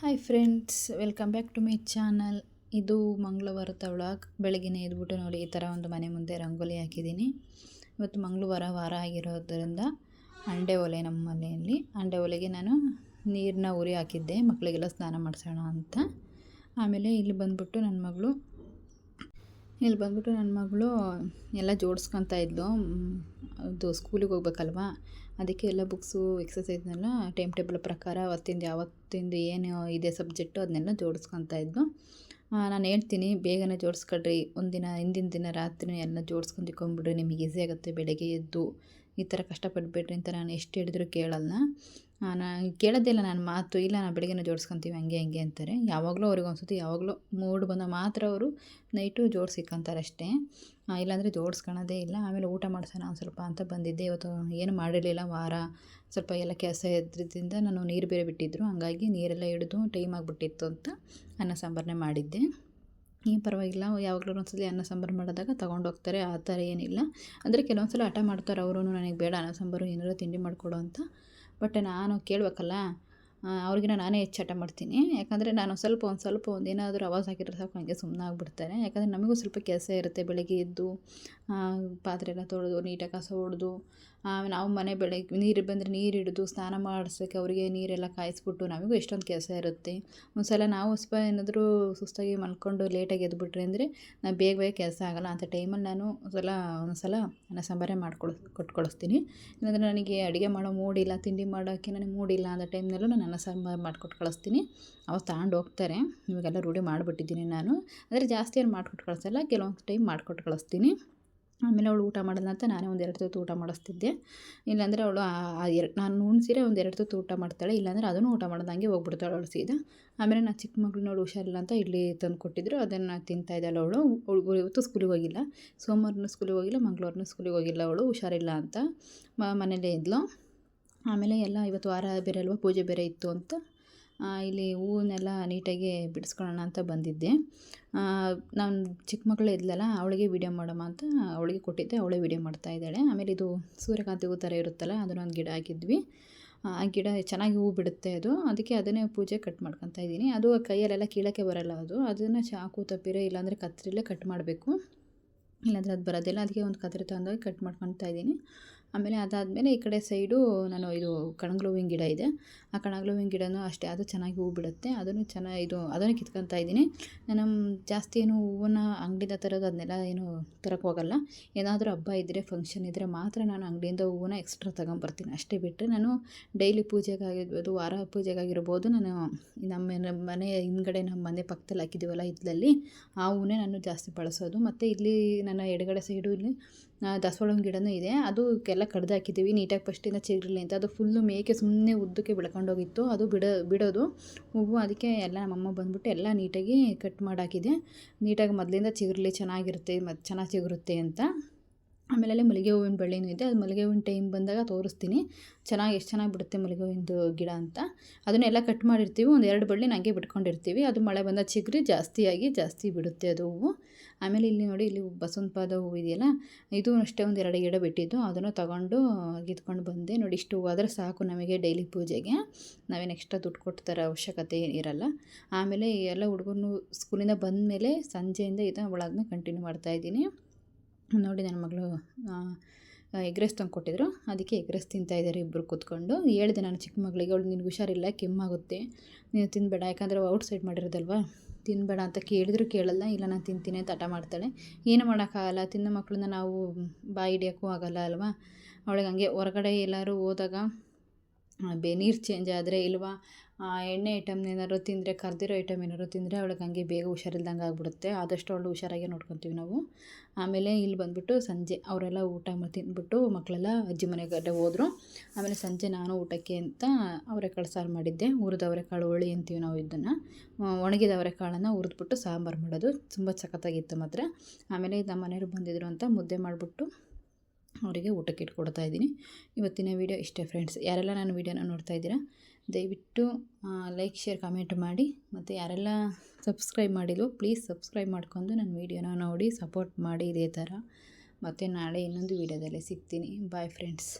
Hi friends, welcome back to my channel. ಇದು ಮಂಗಳವಾರದ vlog. ಬೆಳಗ್ಗೆನೇ ಎದ್ಬಿಟ್ಟು ನೋಡಿ ಈ ಥರ ಒಂದು ಮನೆ ಮುಂದೆ ರಂಗೋಲಿ ಹಾಕಿದ್ದೀನಿ. ಇವತ್ತು ಮಂಗಳವಾರ ಆಗಿರೋದ್ರಿಂದ ಅಂಡೆ ಒಲೆ ನಮ್ಮ ಮನೆಯಲ್ಲಿ. ಅಂಡೆ ಒಲೆಗೆ ನಾನು ನೀರನ್ನ ಉರಿ ಹಾಕಿದ್ದೆ ಮಕ್ಕಳಿಗೆಲ್ಲ ಸ್ನಾನ ಮಾಡಿಸೋಣ ಅಂತ. ಆಮೇಲೆ ಇಲ್ಲಿ ಬಂದ್ಬಿಟ್ಟು ನನ್ನ ಮಗಳು ಎಲ್ಲ ಜೋಡಿಸ್ಕೊತಾ ಇದ್ಲು. ಅದು ಸ್ಕೂಲಿಗೆ ಹೋಗ್ಬೇಕಲ್ವ, ಅದಕ್ಕೆ ಎಲ್ಲ ಬುಕ್ಸು ಎಕ್ಸಸೈಸ್ನೆಲ್ಲ ಟೈಮ್ ಟೇಬಲ್ ಪ್ರಕಾರ ಯಾವತ್ತಿಂದು ಏನು ಇದೆ ಸಬ್ಜೆಕ್ಟು ಅದನ್ನೆಲ್ಲ ಜೋಡಿಸ್ಕೊತಾ ಇದ್ಲು. ನಾನು ಹೇಳ್ತೀನಿ ಬೇಗನೆ ಜೋಡಿಸ್ಕೊಳ್ರಿ, ಒಂದಿನ ಹಿಂದಿನ ದಿನ ರಾತ್ರಿ ಎಲ್ಲ ಜೋಡಿಸ್ಕೊಂಡ್ಬಿಡ್ರಿ, ನಿಮಗೆ ಈಸಿ ಆಗುತ್ತೆ ಬೆಳಗ್ಗೆ ಎದ್ದು. ಈ ಥರ ಕಷ್ಟಪಡಬೇಡ್ರಿ ಅಂತ ನಾನು ಎಷ್ಟು ಹೇಳಿದ್ರು ಕೇಳಲ್ಲ. ನಾನು ಕೇಳೋದಿಲ್ಲ, ನನ್ನ ಮಾತು ಇಲ್ಲ, ನಾವು ಬೆಳಗ್ಗೆನೇ ಜೋಡಿಸ್ಕೊತೀವಿ ಹಂಗೆ ಅಂತಾರೆ. ಯಾವಾಗಲೂ ಅವ್ರಿಗೆ ಅನ್ಸುತ್ತೆ, ಯಾವಾಗಲೂ ಮೂಡ್ ಬಂದಾಗ ಮಾತ್ರ ಅವರು ನೈಟು ಜೋಡಿಸಿಕ್ಕೊಂತಾರೆ ಅಷ್ಟೇ, ಇಲ್ಲಾಂದರೆ ಜೋಡಿಸ್ಕೊಳೋದೇ ಇಲ್ಲ. ಆಮೇಲೆ ಊಟ ಮಾಡಿಸೋಣ ಒಂದು ಸ್ವಲ್ಪ ಅಂತ ಬಂದಿದ್ದೆ. ಇವತ್ತು ಏನು ಮಾಡಿರಲಿಲ್ಲ, ವಾರ ಸ್ವಲ್ಪ ಎಲ್ಲ ಕೆಲಸ ಇದ್ರಿಂದ ನಾನು ನೀರು ಬೇರೆ ಬಿಟ್ಟಿದ್ದರು, ಹಂಗಾಗಿ ನೀರೆಲ್ಲ ಹಿಡಿದು ಟೈಮ್ ಆಗಿಬಿಟ್ಟಿತ್ತು ಅಂತ ಅನ್ನ ಸಾಂಬಾರನ್ನೇ ಮಾಡಿದ್ದೆ. ಪರವಾಗಿಲ್ಲ, ಯಾವಾಗಲೂ ಒಂದ್ಸಲ ಅನ್ನ ಸಾಂಬಾರು ಮಾಡಿದಾಗ ತೊಗೊಂಡೋಗ್ತಾರೆ, ಆ ಥರ ಏನಿಲ್ಲ. ಅಂದರೆ ಕೆಲವೊಂದು ಸಲ ಹಠ ಮಾಡ್ತಾರೆ ಅವರು, ನನಗೆ ಬೇಡ ಅನ್ನ ಸಾಂಬಾರು, ಏನಾರು ತಿಂಡಿ ಮಾಡಿಕೊಡು ಅಂತ. ಬಟ್ ನಾನು ಕೇಳಬೇಕಲ್ಲ, ಅವ್ರಿಗಿನ ನಾನೇ ಹೆಚ್ಚು ಹಠ ಮಾಡ್ತೀನಿ. ಯಾಕಂದರೆ ನಾನು ಒಂದು ಸ್ವಲ್ಪ ಒಂದೇನಾದರೂ ಆವಾಜ್ ಹಾಕಿದ್ರೆ ಸಾಕು ನನಗೆ ಸುಮ್ಮನೆ ಆಗಿಬಿಡ್ತಾರೆ. ಯಾಕಂದರೆ ನಮಗೂ ಸ್ವಲ್ಪ ಕೆಲಸ ಇರುತ್ತೆ. ಬೆಳಗ್ಗೆ ಎದ್ದು ಪಾತ್ರೆ ಎಲ್ಲ ತೊಳೆದು ನೀಟಾಗಿ ಕಸ ಹೊಡೆದು, ನಾವು ಮನೆ ಬೆಳಗ್ಗೆ ನೀರು ಬಂದರೆ ನೀರು ಹಿಡಿದು ಸ್ನಾನ ಮಾಡಿಸೋಕ್ಕೆ ಅವರಿಗೆ ನೀರೆಲ್ಲ ಕಾಯಿಸ್ಬಿಟ್ಟು ನಮಗೂ ಎಷ್ಟೊಂದು ಕೆಲಸ ಇರುತ್ತೆ. ಒಂದು ಸಲ ನಾವು ಸ್ವಲ್ಪ ಏನಾದರೂ ಸುಸ್ತಾಗಿ ಮಲ್ಕೊಂಡು ಲೇಟಾಗಿ ಎದ್ಬಿಟ್ರೆ ಅಂದರೆ ನಾನು ಬೇಗ ಕೆಲಸ ಆಗೋಲ್ಲ. ಅಂಥ ಟೈಮಲ್ಲಿ ನಾನು ಒಂದು ಸಲ ಅನ್ನ ಸಾಂಬಾರೇ ಕೊಟ್ಟು ಕಳಿಸ್ತೀನಿ. ಇಲ್ಲಾಂದರೆ ನನಗೆ ಅಡುಗೆ ಮಾಡೋ ಮೂಡಿಲ್ಲ, ತಿಂಡಿ ಮಾಡೋಕ್ಕೆ ನನಗೆ ಮೂಡಿಲ್ಲ ಅಂಥ ಟೈಮ್ನಲ್ಲೂ ನಾನು ಅನ್ನ ಸಾಂಬಾರು ಮಾಡಿಕೊಟ್ಟು ಕಳಿಸ್ತೀನಿ. ಅವಾಗ ತಗೊಂಡು ಹೋಗ್ತಾರೆ. ಇವಾಗೆಲ್ಲ ರೂಢಿ ಮಾಡಿಬಿಟ್ಟಿದ್ದೀನಿ ನಾನು. ಅಂದರೆ ಜಾಸ್ತಿ ಏನು ಮಾಡಿಕೊಟ್ಟು ಕಳಿಸಲ್ಲ, ಕೆಲವೊಂದು ಟೈಮ್ ಮಾಡಿಕೊಟ್ಟು ಕಳಿಸ್ತೀನಿ. ಆಮೇಲೆ ಅವಳು ಊಟ ಮಾಡೋದಂತ ನಾನೇ ಒಂದೆರಡು ತುತ್ತು ಊಟ ಮಾಡಿಸ್ತಿದ್ದೆ. ಇಲ್ಲಾಂದರೆ ಅವಳು ನಾನು ಉಣ್ಸಿರೆ ಒಂದೆರಡು ತುತ್ತು ಊಟ ಮಾಡ್ತಾಳೆ, ಇಲ್ಲಾಂದರೆ ಅದನ್ನು ಊಟ ಮಾಡ್ದಂಗೆ ಹೋಗ್ಬಿಡ್ತಾಳೆ ಅವಳು ಸೀದಾ. ಆಮೇಲೆ ನಾನು ಚಿಕ್ಕ ಮಗಳು ನೋಡಿ ಹುಷಾರಿಲ್ಲ ಅಂತ ಇಡ್ಲಿ ತಂದು ಕೊಟ್ಟಿದ್ರು, ಅದನ್ನು ತಿಂತಾಯಿದ್ದಾಳೆ ಅವಳು. ಇವತ್ತು ಸ್ಕೂಲಿಗೆ ಹೋಗಿಲ್ಲ, ಸೋಮವಾರನೂ ಸ್ಕೂಲಿಗೆ ಹೋಗಿಲ್ಲ, ಮಂಗಳವಾರನೂ ಸ್ಕೂಲಿಗೆ ಹೋಗಿಲ್ಲ. ಅವಳು ಹುಷಾರಿಲ್ಲ ಅಂತ ಮನೇಲೇ ಇದ್ಲು. ಆಮೇಲೆ ಎಲ್ಲ ಇವತ್ತು ವಾರ ಬೇರೆ ಅಲ್ವ, ಪೂಜೆ ಬೇರೆ ಇತ್ತು ಅಂತ ಇಲ್ಲಿ ಹೂವನ್ನೆಲ್ಲ ನೀಟಾಗಿ ಬಿಡಿಸ್ಕೊಳ್ಳೋಣ ಅಂತ ಬಂದಿದ್ದೆ. ನಾನು ಚಿಕ್ಕ ಮಗಳು ಇದ್ಲಲ್ಲ, ಅವಳಿಗೆ ವೀಡಿಯೋ ಮಾಡಮ್ಮ ಅಂತ ಅವಳಿಗೆ ಕೊಟ್ಟಿದ್ದೆ, ಅವಳೇ ವೀಡಿಯೋ ಮಾಡ್ತಾಯಿದ್ದಾಳೆ. ಆಮೇಲೆ ಇದು ಸೂರ್ಯಕಾಂತಿ ಹೂ ಥರ ಇರುತ್ತಲ್ಲ, ಅದನ್ನೊಂದು ಗಿಡ ಹಾಕಿದ್ವಿ. ಆ ಗಿಡ ಚೆನ್ನಾಗಿ ಹೂ ಬಿಡುತ್ತೆ ಅದು, ಅದಕ್ಕೆ ಅದನ್ನೇ ಪೂಜೆ ಕಟ್ ಮಾಡ್ಕೊತಾ ಇದ್ದೀನಿ. ಅದು ಕೈಯಲ್ಲೆಲ್ಲ ಕೀಳೋಕ್ಕೆ ಬರೋಲ್ಲ, ಅದನ್ನು ಚಾಕು ತಪ್ಪಿರೆ ಇಲ್ಲಾಂದರೆ ಕತ್ತರಿಲೇ ಕಟ್ ಮಾಡಬೇಕು, ಇಲ್ಲಾಂದರೆ ಅದು ಬರೋದಿಲ್ಲ. ಅದಕ್ಕೆ ಒಂದು ಕತ್ತರಿ ತಗೊಂಡೋಗಿ ಕಟ್ ಮಾಡ್ಕೊತಾ ಇದ್ದೀನಿ. ಆಮೇಲೆ ಅದಾದಮೇಲೆ ಈ ಕಡೆ ಸೈಡು ನಾನು ಇದು ಕಣಗಿಲೆ ಹೂವಿನ ಗಿಡ ಇದೆ, ಆ ಕಣಗಿಲೆ ಹೂವಿನ ಗಿಡನೂ ಅಷ್ಟೇ, ಅದು ಚೆನ್ನಾಗಿ ಹೂ ಬಿಡುತ್ತೆ. ಅದನ್ನು ಅದನ್ನು ಕಿತ್ಕೊತಾ ಇದ್ದೀನಿ. ನಾನು ಜಾಸ್ತಿ ಏನು ಹೂವನ್ನು ಅಂಗಡಿಯಿಂದ ತರೋದು ಅದನ್ನೆಲ್ಲ ಏನು ತರೋಕ್ಕೆ ಹೋಗಲ್ಲ. ಏನಾದರೂ ಹಬ್ಬ ಇದ್ದರೆ, ಫಂಕ್ಷನ್ ಇದ್ದರೆ ಮಾತ್ರ ನಾನು ಅಂಗಡಿಯಿಂದ ಹೂವನ್ನು ಎಕ್ಸ್ಟ್ರಾ ತೊಗೊಂಬರ್ತೀನಿ. ಅಷ್ಟೇ ಬಿಟ್ಟರೆ ನಾನು ಡೈಲಿ ಪೂಜೆಗಾಗಿರ್ಬೋದು, ವಾರ ಪೂಜೆಗಾಗಿರ್ಬೋದು, ನಾನು ನಮ್ಮ ಮನೆ ಹಿಂದ್ಗಡೆ ನಮ್ಮ ಮನೆ ಪಕ್ಕದಲ್ಲಿ ಹಾಕಿದ್ದೀವಲ್ಲ ಇದ್ದಲ್ಲಿ, ಆ ಹೂವನ್ನೇ ನಾನು ಜಾಸ್ತಿ ಬಳಸೋದು. ಮತ್ತು ಇಲ್ಲಿ ನನ್ನ ಎಡಗಡೆ ಸೈಡು ಇಲ್ಲಿ ದಾಸವಾಳ ಗಿಡನೂ ಇದೆ, ಅದು ಎಲ್ಲ ಕಡ್ದು ಹಾಕಿದ್ದೀವಿ ನೀಟಾಗಿ ಫಸ್ಟಿಂದ ಚಿಗುರಲಿ ಅಂತ. ಅದು ಫುಲ್ಲು ಮೇಕೆ ಸುಮ್ಮನೆ ಉದ್ದಕ್ಕೆ ಬೆಳ್ಕೊಂಡೋಗಿತ್ತು, ಅದು ಬಿಡೋದು ಹೂವು. ಅದಕ್ಕೆ ಎಲ್ಲ ನಮ್ಮಮ್ಮ ಬಂದ್ಬಿಟ್ಟು ಎಲ್ಲ ನೀಟಾಗಿ ಕಟ್ ಮಾಡಾಕಿದೆ. ನೀಟಾಗಿ ಮೊದಲಿಂದ ಚಿಗುರಲಿ, ಚೆನ್ನಾಗಿರುತ್ತೆ, ಮತ್ತು ಚೆನ್ನಾಗಿ ಚಿಗುರುತ್ತೆ ಅಂತ. ಆಮೇಲೆ ಅಲ್ಲಿ ಮಲ್ಲಿಗೆ ಹೂವಿನ ಬಳ್ಳಿನೂ ಇದೆ, ಅದು ಮಲ್ಲಿಗೆ ಹೂವಿನ ಟೈಮ್ ಬಂದಾಗ ತೋರಿಸ್ತೀನಿ. ಎಷ್ಟು ಚೆನ್ನಾಗಿ ಬಿಡುತ್ತೆ ಮಲ್ಲಿಗೆ ಹೂವಿಂದು ಗಿಡ ಅಂತ. ಅದನ್ನೆಲ್ಲ ಕಟ್ ಮಾಡಿರ್ತೀವಿ, ಒಂದು 2 ಬಳ್ಳಿ ನನಗೆ ಬಿಟ್ಕೊಂಡಿರ್ತೀವಿ. ಅದು ಮಳೆ ಬಂದಾಗ ಚಿಗುರಿ ಜಾಸ್ತಿ ಬಿಡುತ್ತೆ ಅದು ಹೂವು. ಆಮೇಲೆ ಇಲ್ಲಿ ನೋಡಿ, ಇಲ್ಲಿ ಬಸವನ ಪಾದ ಹೂವು ಇದೆಯಲ್ಲ, ಇದು ಅಷ್ಟೇ ಒಂದು 2 ಗಿಡ ಬಿಟ್ಟಿದ್ದು, ಅದನ್ನು ತೊಗೊಂಡು ಗಿತ್ಕೊಂಡು ಬಂದೆ. ನೋಡಿ, ಇಷ್ಟು ಹೂವು ಆದರೆ ಸಾಕು ನಮಗೆ ಡೈಲಿ ಪೂಜೆಗೆ, ನಾವೇನು ಎಕ್ಸ್ಟ್ರಾ ದುಡ್ಡು ಕೊಡ್ತಾರೆ ಅವಶ್ಯಕತೆ ಇರಲ್ಲ. ಆಮೇಲೆ ಎಲ್ಲ ಹುಡುಗರು ಸ್ಕೂಲಿಂದ ಬಂದ ಮೇಲೆ ಸಂಜೆಯಿಂದ ಇದನ್ನು ಒಳಗನ್ನ ಕಂಟಿನ್ಯೂ ಮಾಡ್ತಾಯಿದ್ದೀನಿ. ನೋಡಿ, ನನ್ನ ಮಗಳು ಎಗ್ ರೈಸ್ ತಂದು ಕೊಟ್ಟಿದ್ರು, ಅದಕ್ಕೆ ಎಗ್ ರೈಸ್ ತಿಂತಾಯಿದ್ದಾರೆ ಇಬ್ಬರು ಕೂತ್ಕೊಂಡು. ಹೇಳಿದೆ ನಾನು ಚಿಕ್ಕ ಮಗಳಿಗೆ, ಅವಳು ನಿನಗೆ ಹುಷಾರಿಲ್ಲ, ಕೆಮ್ಮಾಗುತ್ತೆ, ನೀನು ತಿನ್ನಬೇಡ, ಯಾಕಂದರೆ ಔಟ್ಸೈಡ್ ಮಾಡಿರೋದಲ್ವ, ತಿನ್ನಬೇಡ ಅಂತ ಕೇಳಿದ್ರು ಕೇಳಲ್ಲ. ಇಲ್ಲ ನಾನು ತಿಂತೀನಿ ಅಂತ ಹಠ ಮಾಡ್ತಾಳೆ. ಏನು ಮಾಡೋಕ್ಕಾಗಲ್ಲ, ತಿನ್ನೋ ಮಕ್ಕಳನ್ನ ನಾವು ಬಾಯಿ ಹಿಡಿಯೋಕ್ಕೂ ಆಗೋಲ್ಲ ಅಲ್ವಾ. ಅವಳಿಗೆ ಹಂಗೆ ಹೊರಗಡೆ ಎಲ್ಲರೂ ಹೋದಾಗ ನೀರು ಚೇಂಜ್ ಆದರೆ ಇಲ್ವಾ ಎಣ್ಣೆ ಐಟಮ್ ಏನಾದ್ರು ತಿಂದರೆ, ಕರ್ದಿರೋ ಐಟಮ್ ಏನಾದ್ರು ತಿಂದರೆ ಅವಳಿಗೆ ಹಂಗೆ ಬೇಗ ಹುಷಾರಿಲ್ದಂಗೆ ಆಗಿಬಿಡುತ್ತೆ. ಆದಷ್ಟು ಅವಳು ಹುಷಾರಾಗಿ ನೋಡ್ಕೊತೀವಿ ನಾವು. ಆಮೇಲೆ ಇಲ್ಲಿ ಬಂದುಬಿಟ್ಟು ಸಂಜೆ ಅವರೆಲ್ಲ ಊಟ ತಿಂದ್ಬಿಟ್ಟು ಮಕ್ಕಳೆಲ್ಲ ಅಜ್ಜಿ ಮನೆಗೆ ಹೋದರು. ಆಮೇಲೆ ಸಂಜೆ ನಾನು ಊಟಕ್ಕೆ ಅಂತ ಅವರೆಕಾಳು ಸಾರು ಮಾಡಿದ್ದೆ. ಹುರಿದ ಅವರೆಕಾಳು ಹೋಳಿ ಅಂತೀವಿ ನಾವು ಇದನ್ನು. ಒಣಗಿದ ಅವರೆಕಾಳನ್ನು ಹುರಿದ್ಬಿಟ್ಟು ಸಾಂಬಾರು ಮಾಡೋದು ತುಂಬ ಸಖತ್ತಾಗಿತ್ತು ಮಾತ್ರ. ಆಮೇಲೆ ನಮ್ಮ ಮನೆಯವರು ಬಂದಿದ್ರು ಅಂತ ಮುದ್ದೆ ಮಾಡಿಬಿಟ್ಟು ಅವರಿಗೆ ಊಟಕ್ಕೆ ಇಟ್ಕೊಡ್ತಾ ಇದ್ದೀನಿ. ಇವತ್ತಿನ ವೀಡಿಯೋ ಇಷ್ಟೇ ಫ್ರೆಂಡ್ಸ್. ಯಾರೆಲ್ಲ ನಾನು ವೀಡಿಯೋನ ನೋಡ್ತಾ ಇದ್ದೀರಾ ದಯವಿಟ್ಟು ಲೈಕ್, ಶೇರ್, ಕಮೆಂಟ್ ಮಾಡಿ. ಮತ್ತು ಯಾರೆಲ್ಲ ಸಬ್ಸ್ಕ್ರೈಬ್ ಮಾಡಿಲ್ವೋ ಪ್ಲೀಸ್ ಸಬ್ಸ್ಕ್ರೈಬ್ ಮಾಡ್ಕೊಂಡು ನನ್ನ ವೀಡಿಯೋನ ನೋಡಿ ಸಪೋರ್ಟ್ ಮಾಡಿ ಇದೇ ಥರ. ಮತ್ತು ನಾಳೆ ಇನ್ನೊಂದು ವೀಡಿಯೋದಲ್ಲಿ ಸಿಗ್ತೀನಿ. Bye friends.